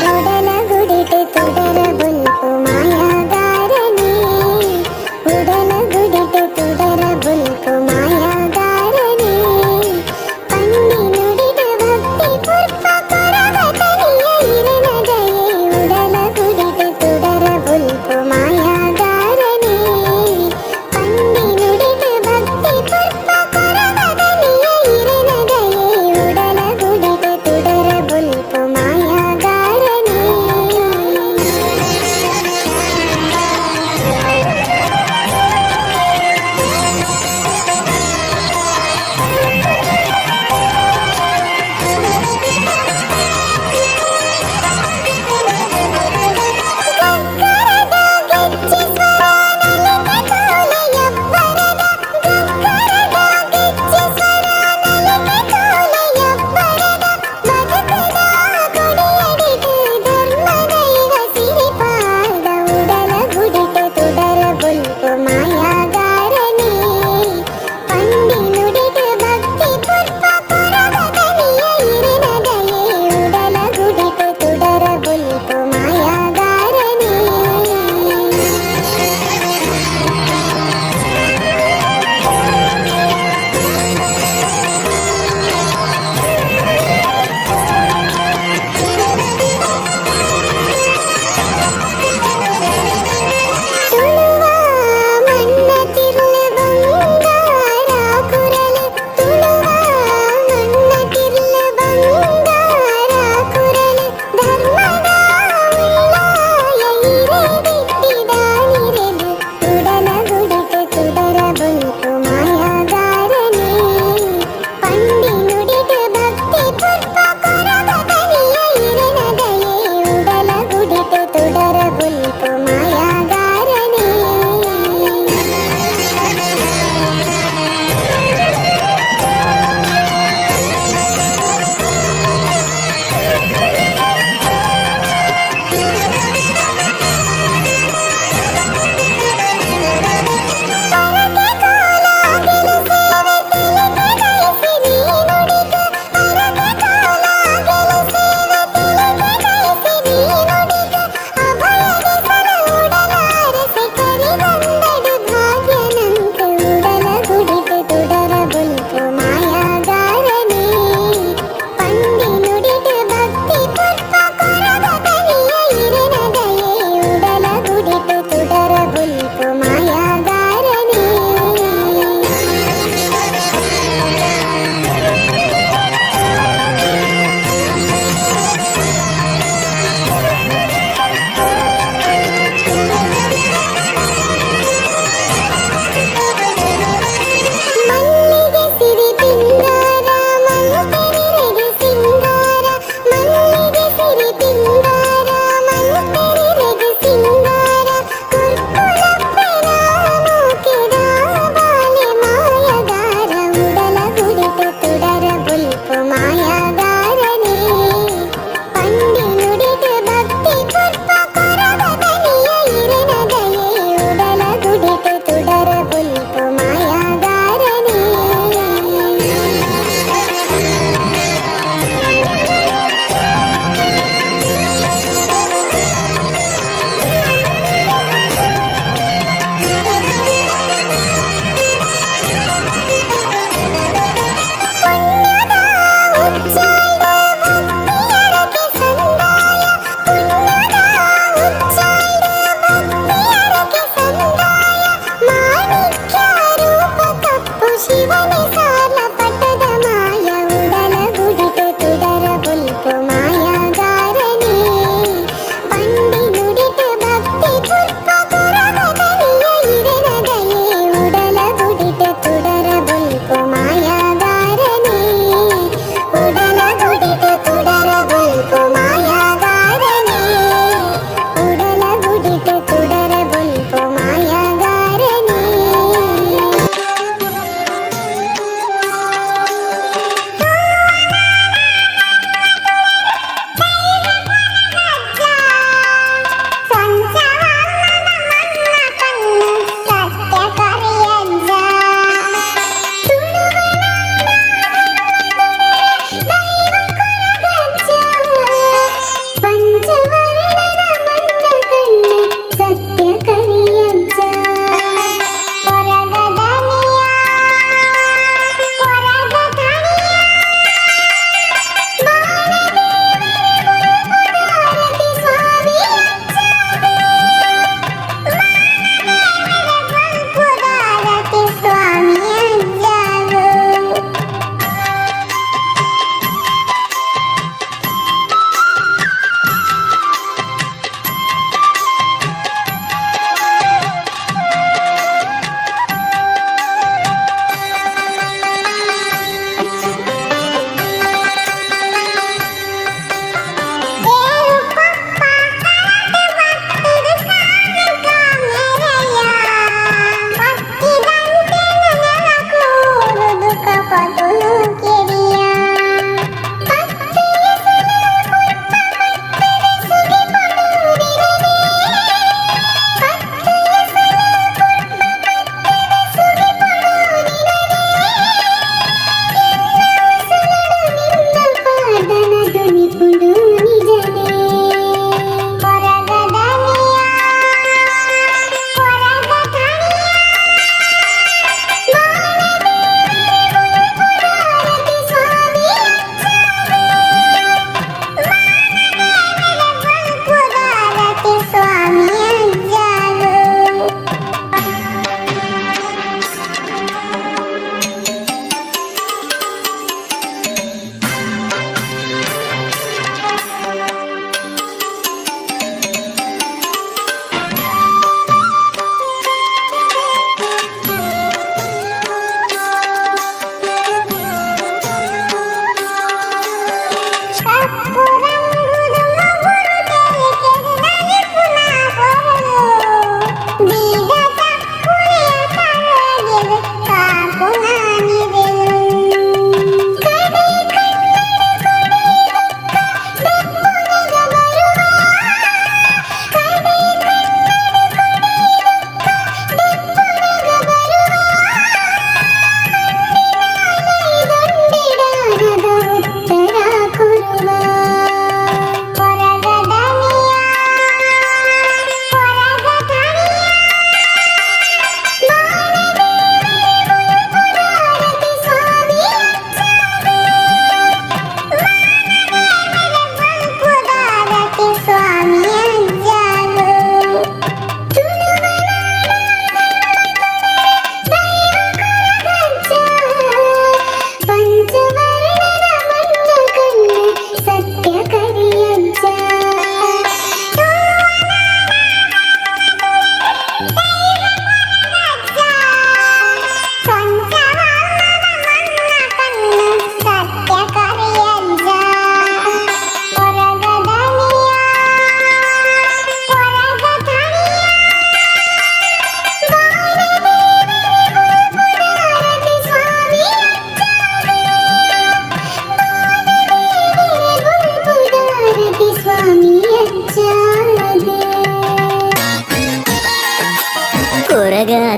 ಉಡಲ ಗುಡಿಟೆ ತುಡರ ಬುಲ್ಪು ಮಾಯಾಗಾರನೇ ಉಡಲ ಗುಡಿಟೆ ತುಡರ ಬುಲ್ಪು ಮಾಯಾಗಾರನೇ ಪಂಡಿ ನುಡಿದ ಭಕ್ತಿ ಪುರ್ಪ ಕೊರಗತನಿಯ ಇರನದಯೇ ಉಡಲ ಗುಡಿಟೆ ತುಡರ ಬುಲ್ಪು ಮಾಯಾಗಾರನೇ ಪಂಡಿ ನುಡಿದ ಭಕ್ತಿ ಪುರ್ಪ ಕೊರಗತನಿಯ ಇರನದಯೇ ಉಡಲ ಗುಡಿಟೆ ತುಡರ ಬುಲ್ಪು ಮಾಯಾಗಾರನೇ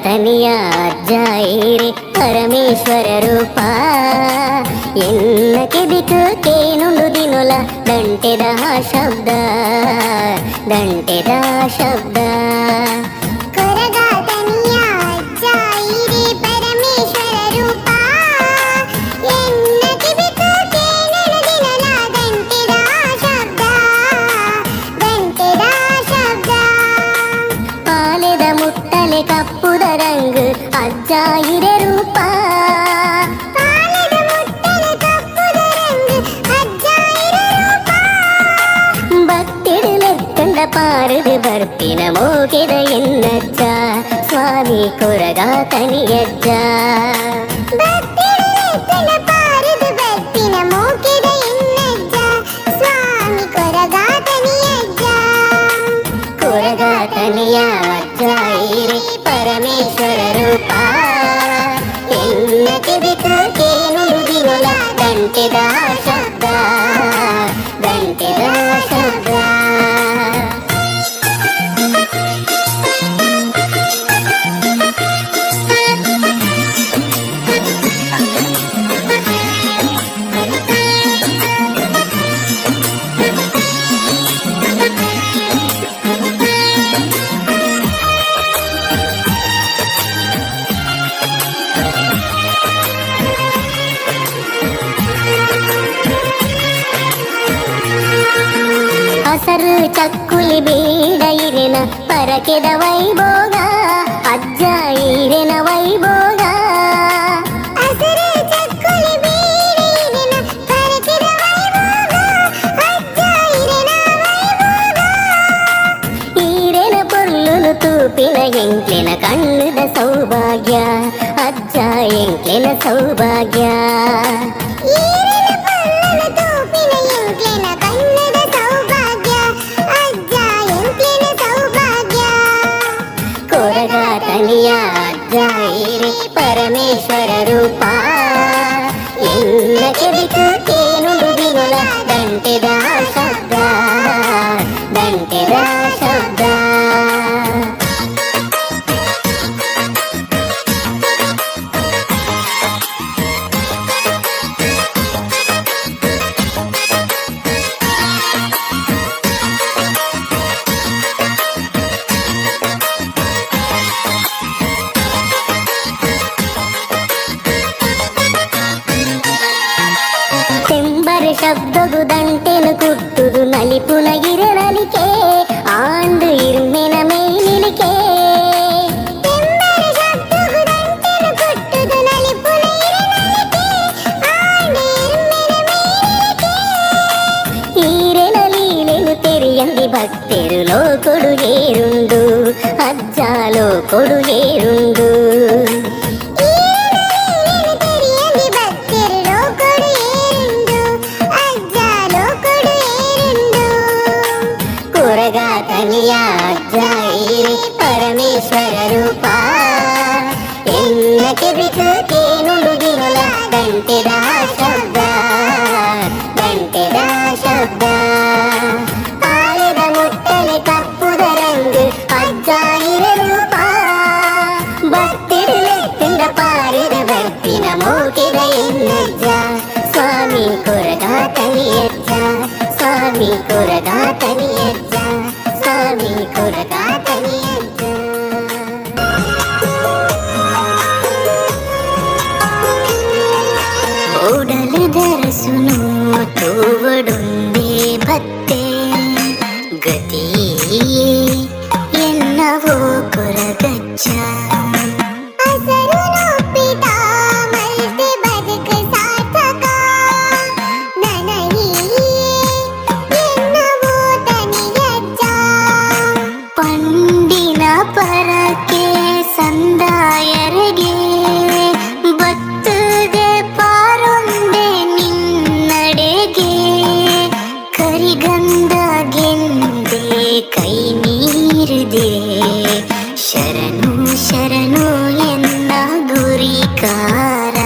ತನಿಯ ಅಜ್ಜ ಇರೆ ಪರಮೇಶ್ವರ ರೂಪ ಎನ್ನಕ್ಕೆ ಬಿಟ್ಟು ಕೇನುಂಡು ದಿನುಲ ದಂಟೆದ ಶಬ್ದ ದಂಟೆದ ಶಬ್ದ ಕೊರಗಾತನಿಯ ಅಜ್ಜ ಇರೆ ಪರಮೇಶ್ವರ ರೂಪ ಎನ್ನಕ್ಕೆ ಬಿಟ್ಟು ಕೇನುಂಡು ದಿನುಲ ದಂಟೆದ ಶಬ್ದ ದಂಟೆದ ಶಬ್ದ ಪಾಲೆದ ಮುಟ್ಟಲೆ ಕಪ್ಪುದ ರಂಗ್ ಅಜ್ಜ ಇರೆ ರೂಪ ಪಾರದು ಬರ್ಪಿನ ಮೋಗೆದ ಎನ್ನಜ್ಜ ಸ್ವಾಮಿ ಕೊರಗಾ ತನಿಯಜ್ಜ ಪಾರದು ಬರ್ಪಿನ ಮೋಗೆದ ಎನ್ನಜ್ಜ ಸ್ವಾಮಿ ಕೊರಗಾ ತನಿಯಜ್ಜ ಕೊರಗಾ ತನಿಯ ಅಜ್ಜ ಇರೆ ಪರಮೇಶ್ವರ ರೂಪ ಎನ್ನಕ್ಕೆ ಬಿಟ್ಟು ಕೇನುಡು ದಿನುಲ ದಂಟೆದ ಶಬ್ದ ದಂಟೆದ ಶಬ್ದ ಹಸರು ಚಕ್ಕುಲಿ ಬೇಡ ಇರೆನ ಪರಕೆದ ವೈಭೋಗ ಅಜ್ಜ ಇರೆನ ವೈಭೋಗ ಹಸರು ಚಕ್ಕುಲಿ ಬೇಡ ಇರೆನ ಪರಕೆದ ವೈಭೋಗ ಅಜ್ಜ ಇರೆನ ವೈಭೋಗ ಈರೆನ ಪೊರ್ಲುನು ತೂಪಿನ ಎಂಕ್ಲೆನ ಕಣ್ಣುದ ಸೌಭಾಗ್ಯ ಅಜ್ಜ ಎಂಕ್ಲೆನ ಸೌಭಾಗ್ಯ ತನಿಯ ಅಜ್ಜ ಇರೆ ಪರಮೇಶ್ವರ ರೂಪ ಎನ್ನಕ್ಕೆ ಬಿಟ್ಟು ಕೇನುಡು ದಿನುಲ ದಂಟೆದ ಶಬ್ದ ದಂಟೆದ ಶಬ್ದ ಶಬ್ದಗು ದಂಟೆನು ಕುಟ್ಟುದು ನಲಿಪುನ ಇರನಲಿಕೆ ಆಂಡು ಇರ್ಮೆನ ಮೇಲಿಲಿಕೆ ಈರೆನ ಲೀಲೆನು ತೆರಿಯಂದಿ ಭಕ್ತರು ಲೋಕೊಡು ಏರುಂಡು ಅಜ್ಜಾಲೋ ಕೊಡು ಏರುಂಡು ಕೊರಗಾ ತನಿಯ ಅಜ್ಜ ಇರೆ ಪರಮೇಶ್ವರ ರೂಪ ಎನ್ನಕ್ಕೆ ಬಿಟ್ಟು ಕೇನುಡು ದಿನುಲ ದಂಟೆದ ಶಬ್ದ ದಂಟೆದ ಶಬ್ದ ಪಾಲೆದ ಮುಟ್ಟಲೆ ಕಪ್ಪುದ ರಂಗ್ ಅಜ್ಜ ಇರೆ ರೂಪ ಭಕ್ತಿಡಿಲೆತ್ತಿಂದ ಪಾರಿದ ಬರ್ಪಿನ ಮೋಗೆದ ಎನ್ನಜ್ಜ ಸ್ವಾಮಿ ಕೊರಗಾ ತನಿಯಜ್ಜ ಸ್ವಾಮಿ ಕೊರಗಾ ತನಿಯಜ್ಜ ಸ್ವಾಮಿ ಕೊರಗಾ ತನಿಯಜ್ಜ ಓಡಲು ಧರಸುನು ತೋವಡುಂದೇ ಭತ್ತೆ ಗತಿಯೇ ಎನ್ನವೋ ಕೊರಗಜ್ಜ ಪರಕೆ ಸಂದಾಯರಿಗೆ ಬತ್ತುಗೆ ಪಾರೊಂದೆ ನಿನ್ನಡೆಗೆ ಕರಿಗಂಧ ಗೆಂದೆ ಕೈ ನೀರಿದೆ ಶರಣು ಶರಣು ಎನ್ನ ಗುರಿಕಾರ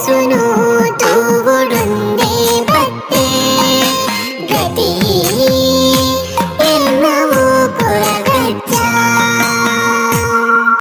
ಸುನು ತೂಗುಡುಂದೆ ಬತ್ತೆ ಗತಿ